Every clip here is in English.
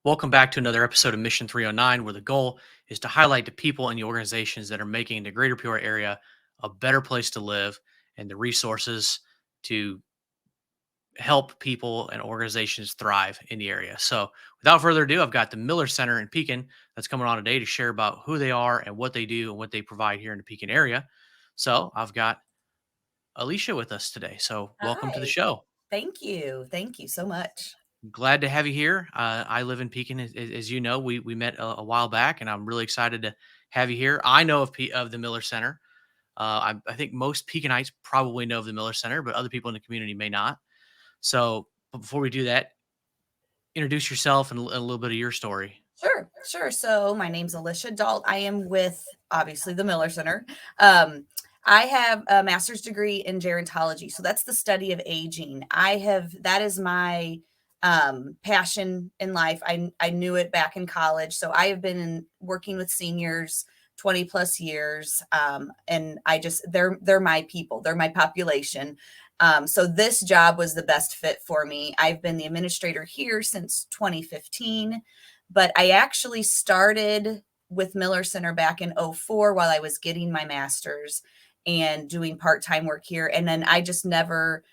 Welcome back to another episode of Mission 309, where the goal is to highlight the people and the organizations that are making the greater Peoria area a better place to live and the resources to help people and organizations thrive in the area. So, without further ado, I've got the Miller Center in Pekin that's coming on today to share about who they are and what they do and what they provide here in the Pekin area. So, I've got Alicia with us today. So, welcome to the Hi. show. Thank you. Thank you so much. Glad to have you here. I live in Pekin, as you know. We met a while back, and I'm really excited to have you here. I know of the Miller Center. I think most Pekinites probably know of the Miller Center, but other people in the community may not. So, but before we do that, introduce yourself and a little bit of your story. Sure. So my name's Alicia Dalt. I am with obviously the Miller Center. Um, I have a master's degree in gerontology. So that's the study of aging. That is my passion in life. I knew it back in college. So I have been working with seniors 20 plus years. And they're my people, they're my population. So this job was the best fit for me. I've been the administrator here since 2015, but I actually started with Miller Center back in '04 while I was getting my master's and doing part-time work here. And then I just never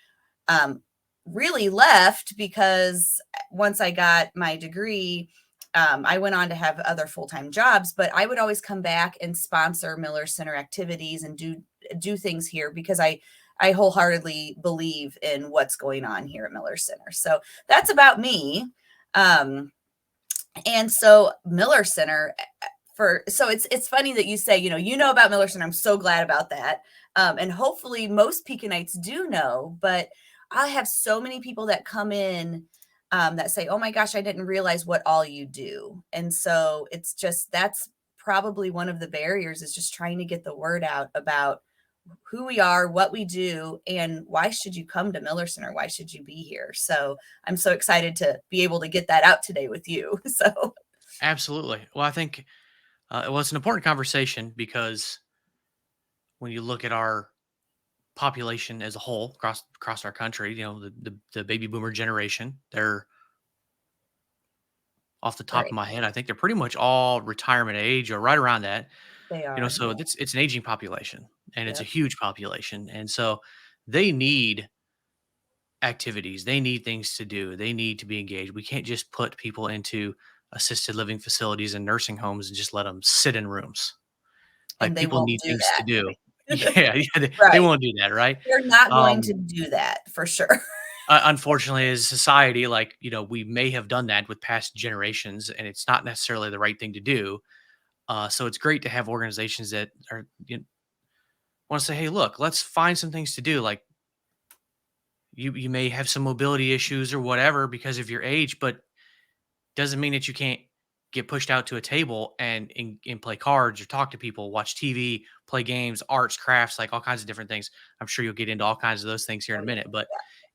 um, really left because once I got my degree, I went on to have other full-time jobs, but I would always come back and sponsor Miller Center activities and do things here because I wholeheartedly believe in what's going on here at Miller Center. So that's about me. Um, and so Miller Center so it's funny that you say, you know about Miller Center. I'm so glad about that. And hopefully most Pekinites do know, but I have so many people that come in that say, oh my gosh, I didn't realize what all you do. And so that's probably one of the barriers is just trying to get the word out about who we are, what we do, and why should you come to Miller Center? Why should you be here? So I'm so excited to be able to get that out today with you. So Absolutely. Well, I think it's an important conversation because when you look at our population as a whole across our country, the baby boomer generation, they're off the top of right, my head, I think they're pretty much all retirement age or right around that. they are. So it's an aging population and it's a Yep. huge population. And so they need activities, they need things to do, they need to be engaged. We can't just put people into assisted living facilities and nursing homes and just let them sit in rooms. Like And they people won't need do things to do. that. Yeah, they Right. won't do that, right? They're not going to Um, do that for sure. Unfortunately, as a society, like, we may have done that with past generations, and it's not necessarily the right thing to do. So it's great to have organizations that are want to say, hey, look, let's find some things to do. Like you may have some mobility issues or whatever because of your age, but doesn't mean that you can't get pushed out to a table and play cards or talk to people, watch TV, play games, arts, crafts, like all kinds of different things. I'm sure you'll get into all kinds of those things here in Oh, a yeah. minute, but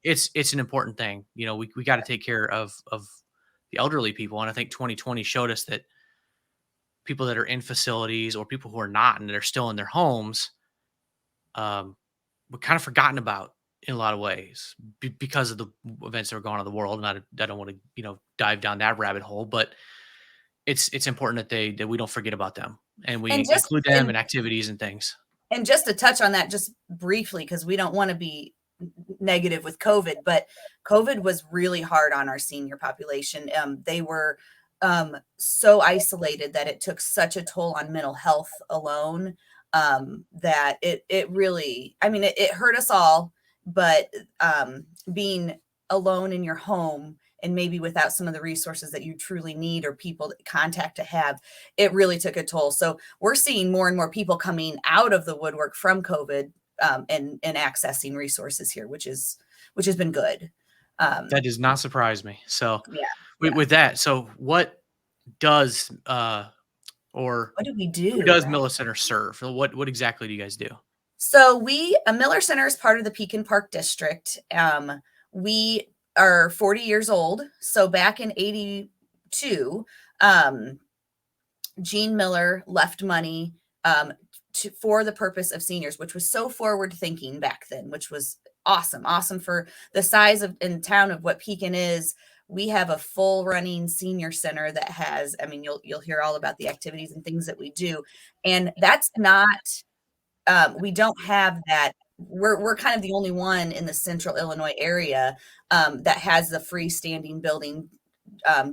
it's an important thing. We got to take care of the elderly people, and I think 2020 showed us that people that are in facilities or people who are not and that are still in their homes, um, were kind of forgotten about in a lot of ways because of the events that are going on in the world. And I don't want to dive down that rabbit hole, but it's important that we don't forget about them and And we just include them and in activities and things. and just to touch on that just briefly, because we don't want to be negative with COVID, but COVID was really hard on our senior population. They were so isolated that it took such a toll on mental health alone, that it really, I mean, it hurt us all, but being alone in your home and maybe without some of the resources that you truly need or people that contact to have, it really took a toll. So we're seeing more and more people coming out of the woodwork from COVID, and accessing resources here, which has been good. That Um, does not surprise me. So yeah, yeah. with that, so what does or What do we who do, does right? Miller Center serve? What exactly do you guys do? So Miller Center is part of the Pekin Park District. We are 40 years old. So back in '82, um, Gene Miller left money for the purpose of seniors, which was so forward thinking back then, which was awesome for the size of in town of what Pekin is. we have a full running senior center that has, I mean, you'll hear all about the activities and things that we do. And that's not, we don't have that. We're kind of the only one in the central Illinois area that has the freestanding building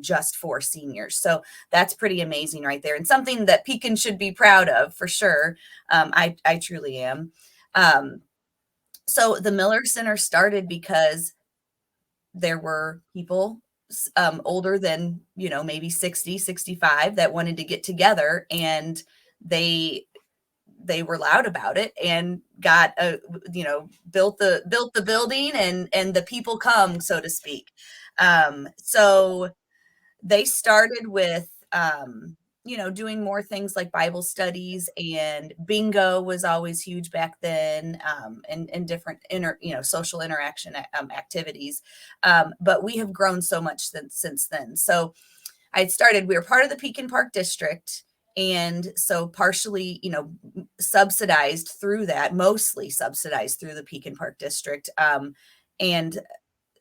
just for seniors. So that's pretty amazing right there, and something that Pekin should be proud of for sure. I truly am. Um, so the Miller Center started because there were people older than, maybe 60, 65 that wanted to get together, and they they were loud about it and got a, built the building, and the people come, so to speak. So they started with doing more things like Bible studies, and bingo was always huge back then, and different social interaction activities. But we have grown so much since then. So we were part of the Pekin Park District. And so partially, subsidized through that, mostly subsidized through the Pekin Park District. And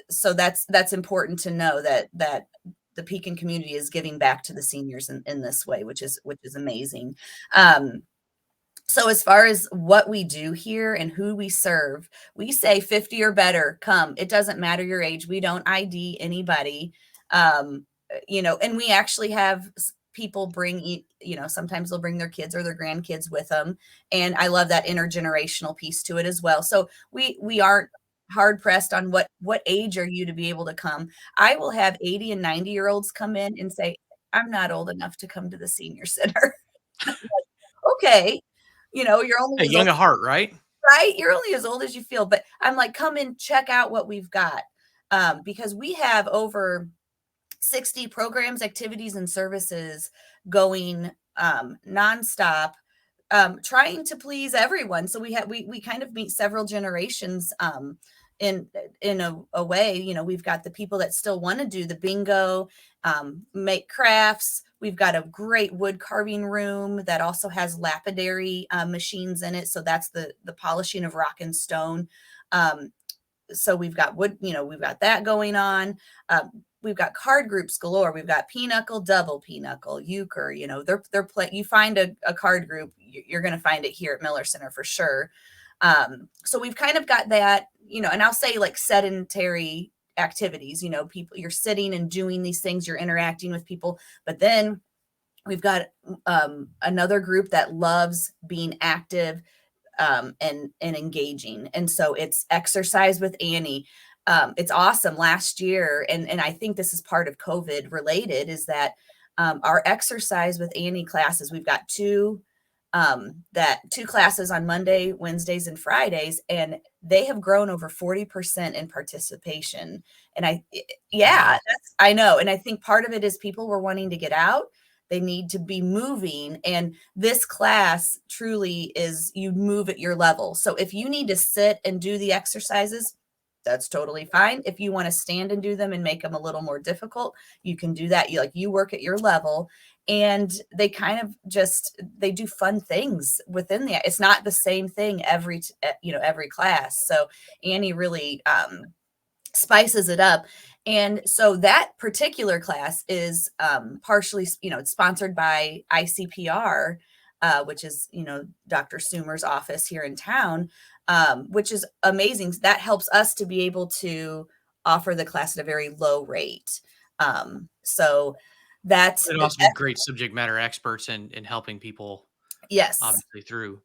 so that's important to know that the Pekin community is giving back to the seniors in this way, which is amazing. Um, so as far as what we do here and who we serve, we say 50 or better, come. It doesn't matter your age. We don't ID anybody. And we actually have people sometimes they'll bring their kids or their grandkids with them. And I love that intergenerational piece to it as well. So we aren't hard pressed on what age are you to be able to come. I will have 80 and 90-year-olds come in and say, I'm not old enough to come to the senior center. Okay, you're only Hey, as old, young at heart, right? right? You're only as old as you feel. But I'm like, come and check out what we've got. Because we have over 60 programs, activities, and services going nonstop, trying to please everyone. So we kind of meet several generations in a way. We've got the people that still want to do the bingo, make crafts. We've got a great wood carving room that also has lapidary machines in it. So that's the polishing of rock and stone. So we've got wood, we've got that going on. We've got card groups galore. We've got pinochle, double pinochle, euchre. They're play. You find a card group, you're going to find it here at Miller Center for sure. So we've kind of got that, and I'll say like sedentary activities. People, you're sitting and doing these things, you're interacting with people, but then we've got another group that loves being active, and engaging. And so it's exercise with Annie. It's awesome. Last year, and I think this is part of COVID related, is that our exercise with Annie classes, we've got two classes on Monday, Wednesdays, and Fridays, and they have grown over 40% in participation. And yeah, Wow. I know. And I think part of it is people were wanting to get out. They need to be moving. And this class truly is, you move at your level. So if you need to sit and do the exercises, that's totally fine. If you want to stand and do them and make them a little more difficult, you can do that. You work at your level, and they kind of they do fun things within the, it's not the same thing every class. So Annie really spices it up. And so that particular class is partially, it's sponsored by ICPR, which is, Dr. Sumer's office here in town, which is amazing. That helps us to be able to offer the class at a very low rate. So that's, It'd also be great subject matter experts in helping people, yes, obviously, through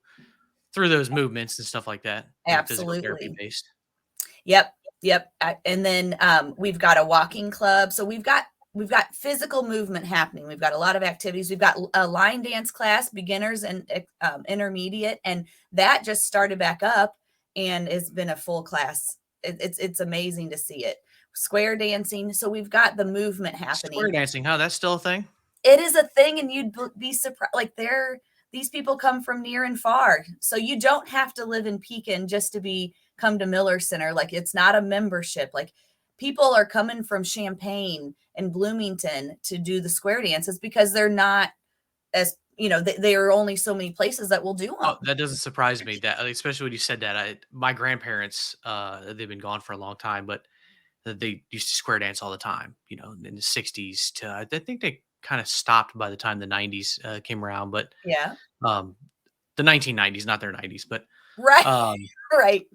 those movements and stuff like that, being physical therapy absolutely. based. Yep, yep. And then we've got a walking club. So we've got physical movement happening. We've got a lot of activities. We've got a line dance class, beginners and intermediate, and that just started back up and has been a full class. It's amazing to see it. Square dancing. So we've got the movement Square happening. dancing, huh? That's still a thing? It is a thing, and you'd be surprised. Like these people come from near and far, so you don't have to live in Pekin just to come to Miller Center. Like, it's not a membership. Like, people are coming from Champaign and Bloomington to do the square dances because they're not as there are only so many places that will do Oh, them. that doesn't surprise me, that especially when you said that. My grandparents, they've been gone for a long time, but that they used to square dance all the time, in the 60s to I think they kind of stopped by the time the 90s came around, but Yeah. um, the 1990s, not their 90s, Right. um, Right.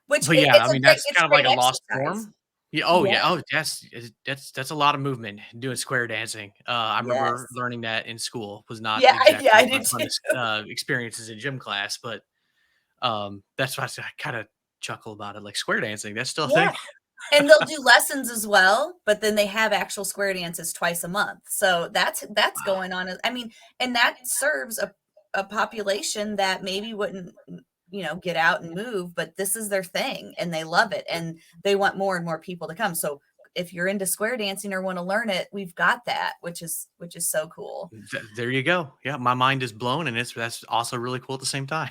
Which but yeah, I it's a mean great that's it's kind of like great a lost exercise. form. Yeah. Oh Yeah. yeah. Oh, that's a lot of movement doing square dancing. I remember Yes. learning that in school. Was not Yeah, yeah, exactly I one do of the too. funnest experiences in gym class, but that's why I kind of chuckle about it. Like square dancing, that's still a Yeah. thing. And they'll do lessons as well, but then they have actual square dances twice a month. So that's Wow. going on. I mean, and that serves a population that maybe wouldn't, get out and move, but this is their thing and they love it and they want more and more people to come. So if you're into square dancing or want to learn it, we've got that, which is so cool. There you go. Yeah, my mind is blown, and that's also really cool at the same time.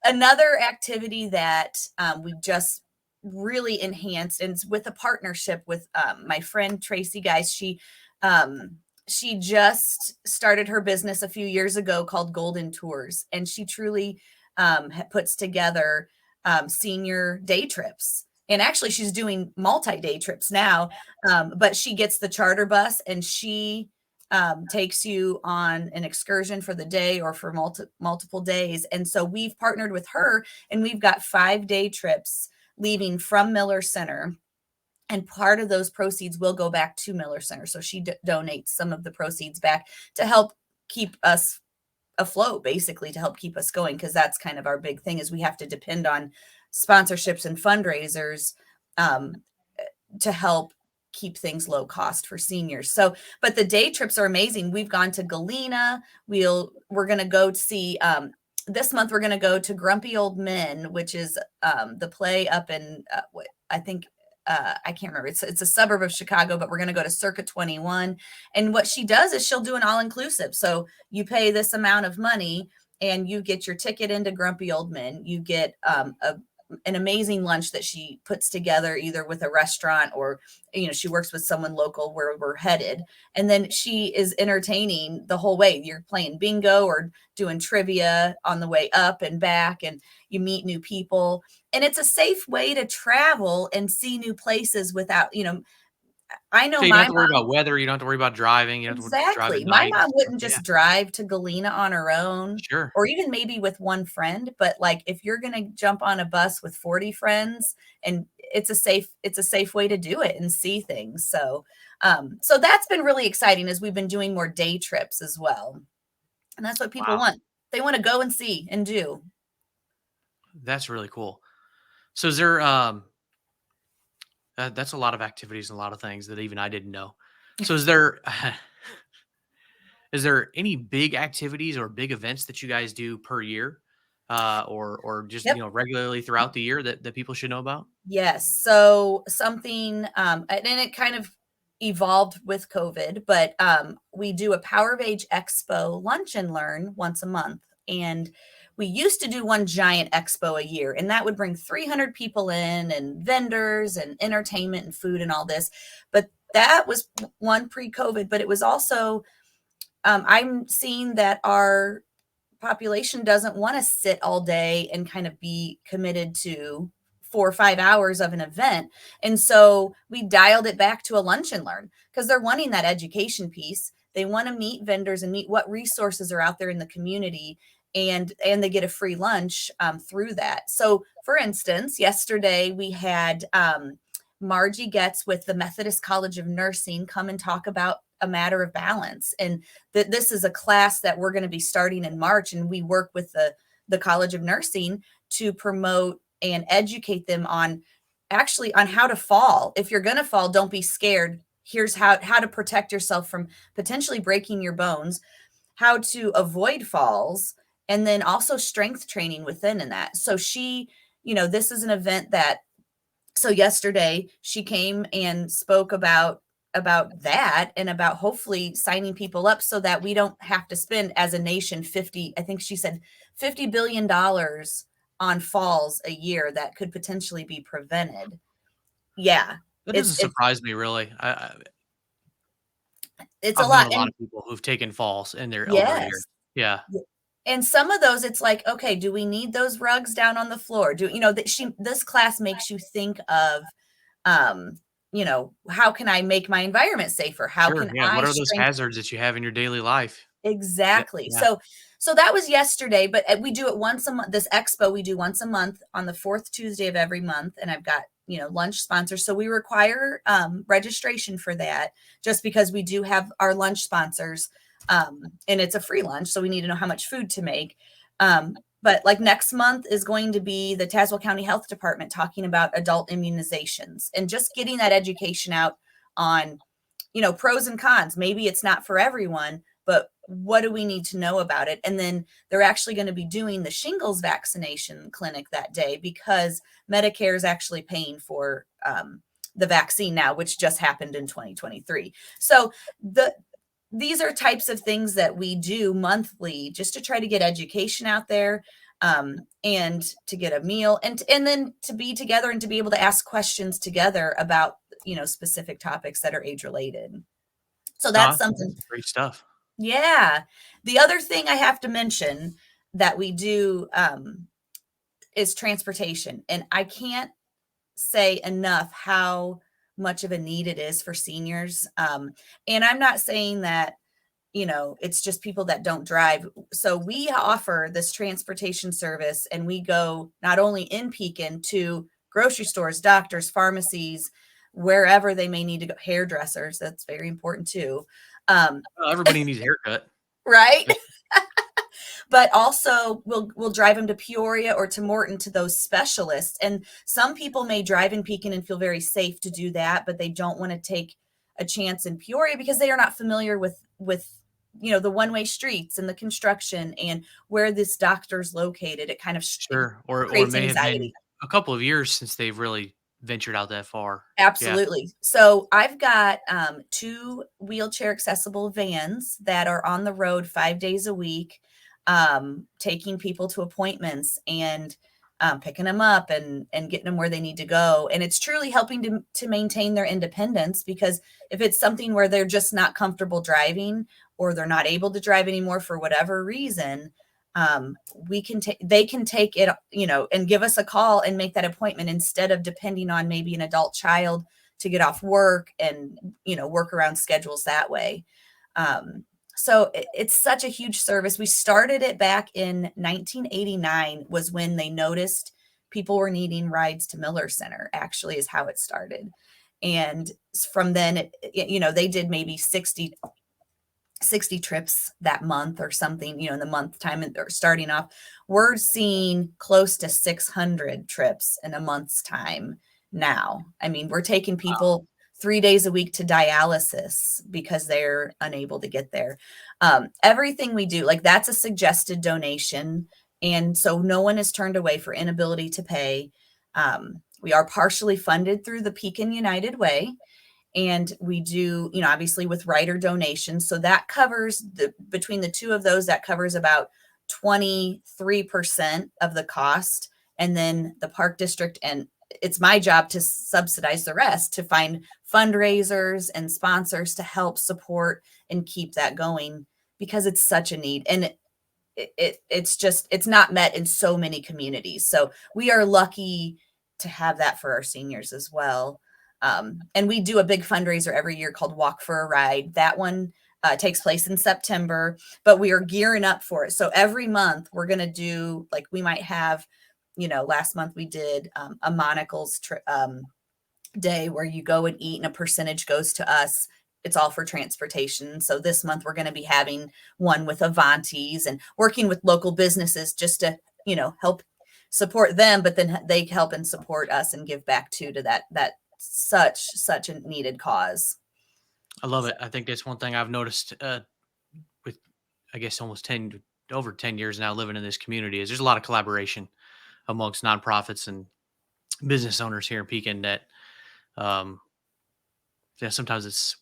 Another activity that we've just really enhanced, and it's with a partnership with my friend Tracy. Guys, she just started her business a few years ago called Golden Tours, and she truly puts together senior day trips. And actually, she's doing multi-day trips now, but she gets the charter bus and she takes you on an excursion for the day or for multiple days. And so we've partnered with her and we've got 5-day trips leaving from Miller Center. And part of those proceeds will go back to Miller Center. So she donates some of the proceeds back to help keep us afloat, basically to help keep us going. Cause that's kind of our big thing is we have to depend on sponsorships and fundraisers um, to help keep things low cost for seniors. So, but the day trips are amazing. We've gone to Galena. We're going to go see, this month we're going to go to Grumpy Old Men, which is the play up in, I think, I can't remember. It's a suburb of Chicago, but we're going to go to Circuit 21. And what she does is she'll do an all inclusive. So you pay this amount of money and you get your ticket into Grumpy Old Men. You get an amazing lunch that she puts together either with a restaurant or she works with someone local where we're headed, and then she is entertaining the whole way. You're playing bingo or doing trivia on the way up and back, and you meet new people, and it's a safe way to travel and see new places without I know So you don't my have to worry about weather. You don't have to worry about driving. You don't have to drive at exactly. My night and mom stuff. wouldn't Yeah, just drive to Galena on her own sure. or even maybe with one friend, but like if you're going to jump on a bus with 40 friends and it's a safe way to do it and see things. So that's been really exciting as we've been doing more day trips as well. And that's what people Wow, want. They want to go and see and do. that's really cool. So is there that's a lot of activities and a lot of things that even I didn't know. So is there is there any big activities or big events that you guys do per year, or just Yep. regularly throughout the year that people should know about? Yes. So something, and it kind of evolved with COVID, but we do a Power of Age Expo lunch and learn once a month. And we used to do one giant expo a year, and that would bring 300 people in and vendors and entertainment and food and all this. But that was one pre COVID, but it was also, I'm seeing that our population doesn't want to sit all day and kind of be committed to 4 or 5 hours of an event. And so we dialed it back to a lunch and learn because they're wanting that education piece. They want to meet vendors and meet what resources are out there in the community. And they get a free lunch through that. So for instance, yesterday we had Margie Getz with the Methodist College of Nursing come and talk about a matter of balance. And that this is a class that we're going to be starting in March, and we work with the College of Nursing to promote and educate them on actually on how to fall. If you're going to fall, don't be scared. Here's how to protect yourself from potentially breaking your bones, how to avoid falls, and then also strength training within in that. So this is an event that so yesterday she came and spoke about that and about hopefully signing people up so that we don't have to spend as a nation 50, I think she said $50 billion on falls a year that could potentially be prevented. Yeah. That it's doesn't it's surprise me really. it's a I've known lot. a lot And of people who've taken falls in their elder years. yes. Yeah. And some of those it's like, okay, do we need those rugs down on the floor? Do that this class makes you think of Um, how can I make my environment safer? How Sure, can yeah, I what are those strengthen hazards that you have in your daily life? Yep, exactly. yeah. So that was yesterday, but we do it once a month. This expo we do once a month on the fourth Tuesday of every month, and I've got lunch sponsors. So we require registration for that, just because we do have our lunch sponsors, and it's a free lunch, so we need to know how much food to make. But like next month is going to be the Tazewell County Health Department talking about adult immunizations and just getting that education out on pros and cons. Maybe it's not for everyone, but what do we need to know about it? And then they're actually going to be doing the shingles vaccination clinic that day, because Medicare is actually paying for the vaccine now, which just happened in 2023. So these are types of things that we do monthly just to try to get education out there, and to get a meal, and then to be together and to be able to ask questions together about specific topics that are age related. So that's Aw, something. great stuff. Yeah. The other thing I have to mention that we do is transportation. And I can't say enough how much of a need it is for seniors. And I'm not saying that, it's just people that don't drive. So we offer this transportation service, and we go not only in Pekin to grocery stores, doctors, pharmacies, wherever they may need to go, hairdressers. That's very important too. Um, Well, everybody needs a haircut. right. But also we'll drive them to Peoria or to Morton, to those specialists. And some people may drive in Pekin and feel very safe to do that, but they don't want to take a chance in Peoria because they are not familiar with the one-way streets and the construction and where this doctor's located. It kind of it Sure, or creates may have been anxiety. a couple of years since they've really ventured out that far. Yeah. Absolutely. So I've got two wheelchair accessible vans that are on the road 5 days a week, taking people to appointments and picking them up and getting them where they need to go. And it's truly helping to maintain their independence, because if it's something where they're just not comfortable driving, or they're not able to drive anymore for whatever reason, they can take it, and give us a call and make that appointment, instead of depending on maybe an adult child to get off work and work around schedules that way. um, so it's such a huge service. We started it back in 1989, was when they noticed people were needing rides to Miller Center, actually, is how it started. And from then they did maybe 60 trips that month or something, in the month time, and they're starting off. We're seeing close to 600 trips in a month's time now. I mean, we're taking people 3 days a week to dialysis because they're unable to get there. Everything we do, like, that's a suggested donation. And so no one is turned away for inability to pay. We are partially funded through the Pekin United Way, and we do obviously with writer donations, so that covers between the two of those, that covers about 23% of the cost. And then the park district, and it's my job to subsidize the rest, to find fundraisers and sponsors to help support and keep that going, because it's such a need. And it's not met in so many communities. So we are lucky to have that for our seniors as well. And we do a big fundraiser every year called Walk for a Ride. That one takes place in September, but we are gearing up for it. So every month we're going to do, like, we might have, last month we did a Monocles day where you go and eat and a percentage goes to us. It's all for transportation. So this month we're going to be having one with Avanti's and working with local businesses just to, help support them, but then they help and support us and give back too, to that such a needed cause. I love So, it. I think that's one thing I've noticed, with, I guess, almost 10 years now living in this community, is there's a lot of collaboration amongst nonprofits and business owners here in Pekin that, um, yeah, sometimes it's,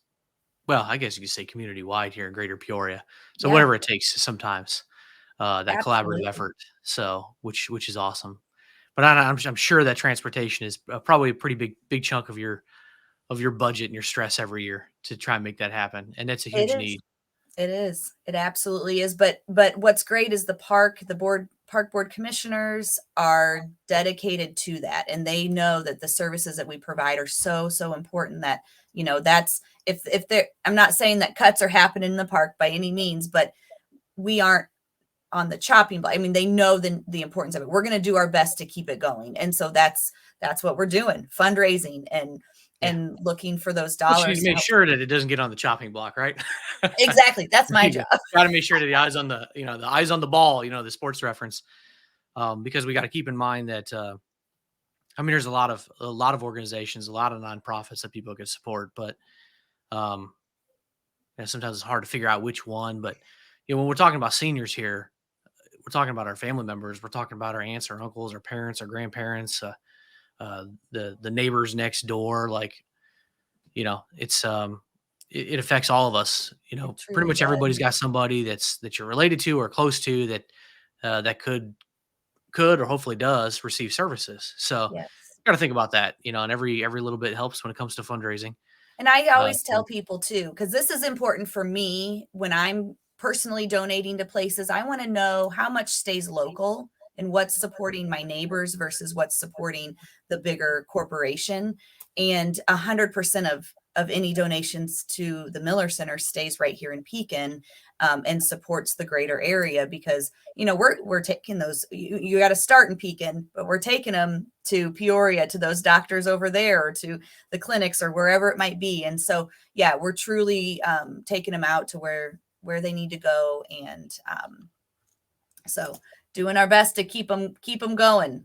well, I guess you could say community wide here in Greater Peoria. So yeah, whatever it takes sometimes, that collaborative absolutely. effort. So, which is awesome. But I'm sure that transportation is probably a pretty big chunk of your budget and your stress every year to try and make that happen, and that's a It huge is. need. It is. It absolutely is. But what's great is the park board commissioners are dedicated to that, and they know that the services that we provide are so important that, that's if they're I'm not saying that cuts are happening in the park by any means, but we aren't on the chopping block. I mean, they know the importance of it. We're going to do our best to keep it going. And so that's what we're doing, fundraising Yeah. and looking for those But you need dollars to to make help. sure that it doesn't get on the chopping block, right? Exactly. That's There my you go. job. Gotta make sure that the eyes on the, the eyes on the ball, the sports reference. Because we got to keep in mind that, I mean, there's a lot of organizations, a lot of nonprofits that people can support, but um, sometimes it's hard to figure out which one. But when we're talking about seniors here, we're talking about our family members, we're talking about our aunts, our uncles, our parents, our grandparents, the neighbors next door. Like, it's it affects all of us. It Pretty truly much everybody's does. got somebody that you're related to or close to that could or hopefully does receive services. So Yes. got to think about that, and every little bit helps when it comes to fundraising. And I always So tell people too, because this is important for me when I'm personally donating to places. I want to know how much stays local and what's supporting my neighbors versus what's supporting the bigger corporation. And 100% of any donations to the Miller Center stays right here in Pekin, and supports the greater area because we're taking those. You got to start in Pekin, but we're taking them to Peoria, to those doctors over there, or to the clinics or wherever it might be. And so, yeah, we're truly taking them out to where they need to go, and so doing our best to keep them going.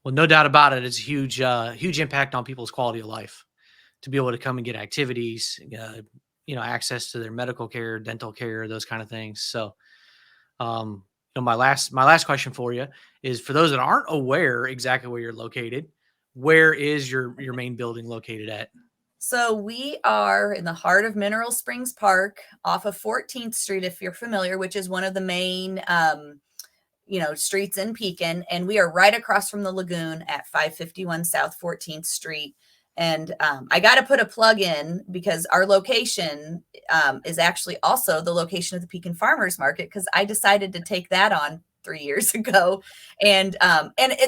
well, no doubt about it, it's a huge impact on people's quality of life to be able to come and get activities, access to their medical care, dental care, those kind of things. So, my last question for you is for those that aren't aware exactly where you're located, where is your main building located at? So we are in the heart of Mineral Springs Park off of 14th Street, if you're familiar, which is one of the main streets in Pekin, and we are right across from the lagoon at 551 South 14th Street. And I got to put a plug in because our location is actually also the location of the Pekin Farmers Market, because I decided to take that on 3 years ago, and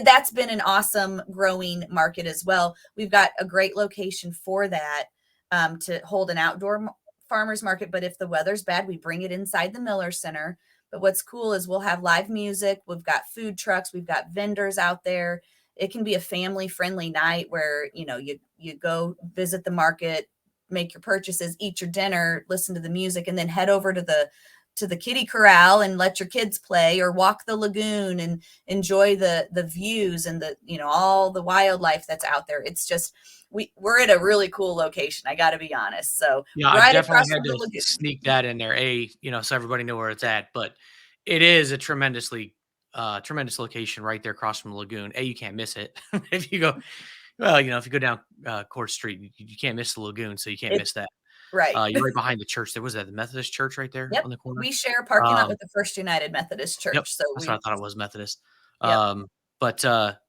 that's been an awesome growing market as well. We've got a great location for that, to hold an outdoor farmers market, but if the weather's bad, we bring it inside the Miller Center. But what's cool is we'll have live music. We've got food trucks. We've got vendors out there. It can be a family friendly night where, you go visit the market, make your purchases, eat your dinner, listen to the music, and then head over to the kiddie corral and let your kids play, or walk the lagoon and enjoy the views and all the wildlife that's out there. It's just, we're at a really cool location, I got to be honest. So Yeah, I right definitely across had from the to lagoon. sneak that in there, so everybody knew where it's at. But it is a tremendous location right there across from the lagoon. You can't miss it. If you go, well, if you go down Court Street, you can't miss the lagoon, so you can't It miss that. Right. You're right behind the church. There was that the Methodist church right there Yep. on the corner. We share a parking lot Um, with the First United Methodist yep, Church. So that's what I thought it was, Methodist. yep. But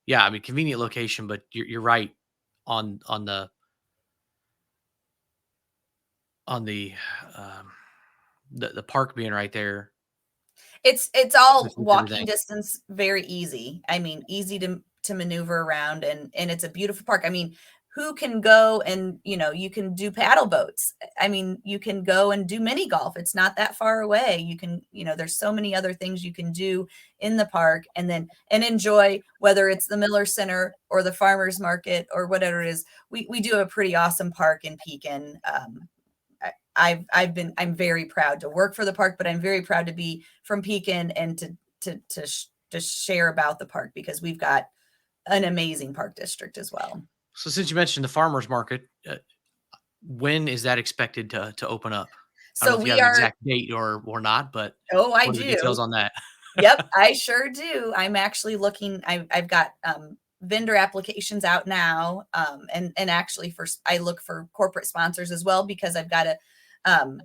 yeah, I mean, convenient location, but you're right on the um, the park being right there. It's all Just makes walking everything. distance, very easy. I mean, easy to maneuver around, and it's a beautiful park. I mean, who can go and, you can do paddle boats. I mean, you can go and do mini golf. It's not that far away. You can, there's so many other things you can do in the park, and enjoy, whether it's the Miller Center or the farmers market or whatever it is. We do have a pretty awesome park in Pekin. I'm very proud to work for the park, but I'm very proud to be from Pekin and to share about the park, because we've got an amazing park district as well. So since you mentioned the farmers market, when is that expected to open up? I don't know So if you we have an are. exact date or not, but Oh, I what are the details do. on that? Yep, I sure do. I'm actually looking. I've got vendor applications out now, and actually I look for corporate sponsors as well, because I've got to um,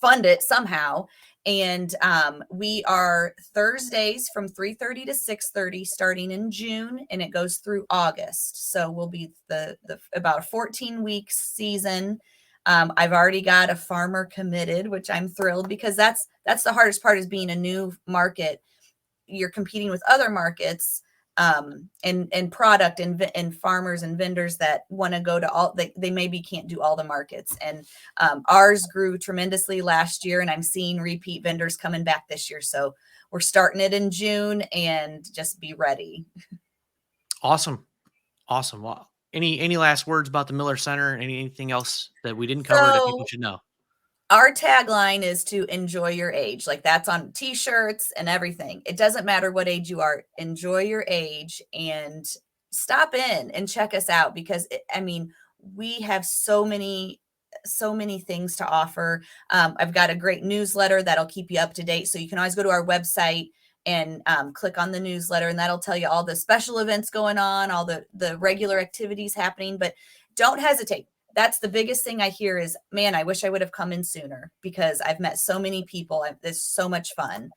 fund it somehow. And we are Thursdays from 3:30 to 6:30 starting in June, and it goes through August. So we'll be the about a 14 weeks season. I've already got a farmer committed, which I'm thrilled because that's the hardest part is being a new market. You're competing with other markets and product and farmers and vendors that want to go to all they maybe can't do all the markets and ours grew tremendously last year and I'm seeing repeat vendors coming back this year, so we're starting it in June and just be ready. Awesome. Awesome. Well, any last words about the Miller Center? Anything else that we didn't cover that people So should know? our tagline is to enjoy your age. Like that's on t-shirts and everything. It doesn't matter what age you are. Enjoy your age and stop in and check us out because I mean, we have so many things to offer. I've got a great newsletter that'll keep you up to date. So you can always go to our website and click on the newsletter and that'll tell you all the special events going on, all the regular activities happening, but don't hesitate. That's the biggest thing I hear is, man, I wish I would have come in sooner because I've met so many people. It's so much fun.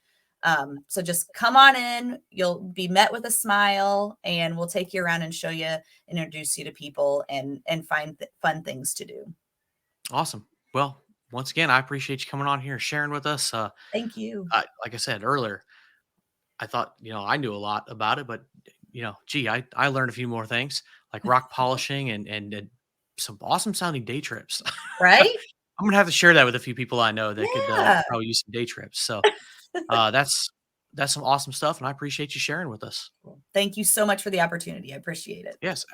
So just come on in. You'll be met with a smile, and we'll take you around and show you, introduce you to people, and find fun things to do. Awesome. Well, once again, I appreciate you coming on here, sharing with us. Thank you. Like I said earlier, I thought, I knew a lot about it, but gee, I learned a few more things like rock polishing and some awesome sounding day trips. Right? I'm gonna have to share that with a few people I know that could Yeah. probably use some day trips. So that's some awesome stuff, and I appreciate you sharing with us. Well, thank you so much for the opportunity. I appreciate it. Yes,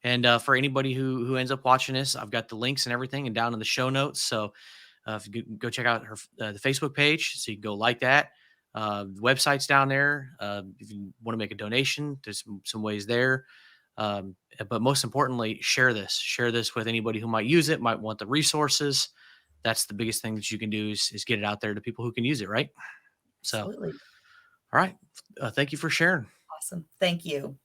and for anybody who ends up watching this, I've got the links and everything, and down in the show notes. So if you go check out the Facebook page, so you can go like that. The website's down there. If you want to make a donation, there's some ways there. But most importantly, share this. Share this with anybody who might use it, might want the resources. That's the biggest thing that you can do is get it out there to people who can use it, right? So, all Absolutely. right. Thank you for sharing. Awesome. Thank you.